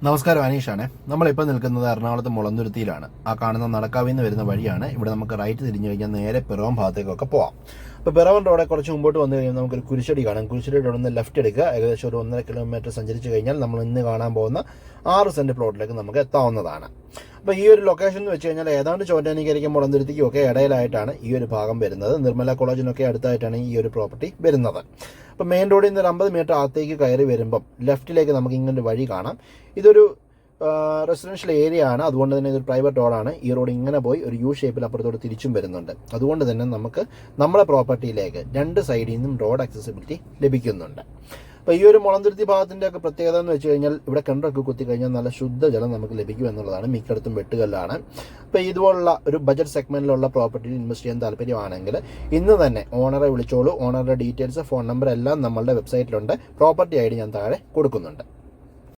നമസ്കാരം, അനീഷാണ്. നമ്മളിപ്പോൾ നിൽക്കുന്നത് എറണാകുളത്ത് മുളന്തുരുത്തിയിലാണ്. ആ കാണുന്ന നടക്കാവിൽ നിന്ന് വരുന്ന വഴിയാണ്. ഇവിടെ നമുക്ക് റൈറ്റ് തിരിഞ്ഞു കഴിഞ്ഞാൽ നേരെ പിറവം ഭാഗത്തേക്കൊക്കെ പോവാം. അപ്പോൾ പിറവം റോഡ് കുറച്ച് മുമ്പോട്ട് വന്നു കഴിഞ്ഞാൽ നമുക്കൊരു കുരിശടി കാണാം. കുരിശടിയുടെ അവിടെ നിന്ന് ലെഫ്റ്റ് എടുക്കുക. ഏകദേശം ഒരു 1.5 കിലോമീറ്റർ സഞ്ചരിച്ച് കഴിഞ്ഞാൽ നമ്മൾ ഇന്ന് കാണാൻ പോകുന്ന 6 സെന്റ് പ്ലോട്ടിലേക്ക് നമുക്ക് എത്താവുന്നതാണ്. അപ്പോൾ ഈ ഒരു ലൊക്കേഷൻ എന്ന് വെച്ച് കഴിഞ്ഞാൽ ഏതാണ്ട് ചോറ്റാനിക്കരിക്കും മുളന്തുരുത്തിക്കും ഒക്കെ ഇടയിലായിട്ടാണ് ഈ ഒരു ഭാഗം വരുന്നത്. നിർമ്മല കോളേജിനൊക്കെ അടുത്തായിട്ടാണ് ഈ ഒരു പ്രോപ്പർട്ടി വരുന്നത്. അപ്പോൾ മെയിൻ റോഡിൽ നിന്ന് ഒരു 50 മീറ്റർ അകത്തേക്ക് കയറി വരുമ്പം ലെഫ്റ്റിലേക്ക് നമുക്ക് ഇങ്ങനൊരു വഴി കാണാം. ഇതൊരു റെസിഡൻഷ്യൽ ഏരിയ ആണ്, അതുകൊണ്ട് തന്നെ ഇതൊരു പ്രൈവറ്റ് റോഡാണ്. ഈ റോഡ് ഇങ്ങനെ പോയി ഒരു യു ഷേപ്പിൽ അപ്പുറത്തോട് തിരിച്ചും വരുന്നുണ്ട്. അതുകൊണ്ട് തന്നെ നമുക്ക് നമ്മുടെ പ്രോപ്പർട്ടിയിലേക്ക് 2 സൈഡിൽ നിന്നും റോഡ് ആക്സസിബിലിറ്റി ലഭിക്കുന്നുണ്ട്. അപ്പോൾ ഈ ഒരു മുളന്തുരുത്തി ഭാഗത്തിൻ്റെ ഒക്കെ പ്രത്യേകത എന്ന് വെച്ച് കഴിഞ്ഞാൽ ഇവിടെ കിണറൊക്കെ കുത്തിക്കഴിഞ്ഞാൽ നല്ല ശുദ്ധജലം നമുക്ക് ലഭിക്കും എന്നുള്ളതാണ്. മിക്കയിടത്തും വെട്ടുകല്ലാണ്. അപ്പോൾ ഇതുപോലുള്ള ഒരു ബജറ്റ് സെഗ്മെന്റിലുള്ള പ്രോപ്പർട്ടിയിൽ ഇൻവെസ്റ്റ് ചെയ്യാൻ താല്പര്യമാണെങ്കിൽ ഇന്ന് തന്നെ ഓണറെ വിളിച്ചോളൂ. ഓണറുടെ ഡീറ്റെയിൽസ്, ഫോൺ നമ്പർ എല്ലാം നമ്മളുടെ വെബ്സൈറ്റിലുണ്ട്. പ്രോപ്പർട്ടി ഐ ഡി ഞാൻ താഴെ കൊടുക്കുന്നുണ്ട്.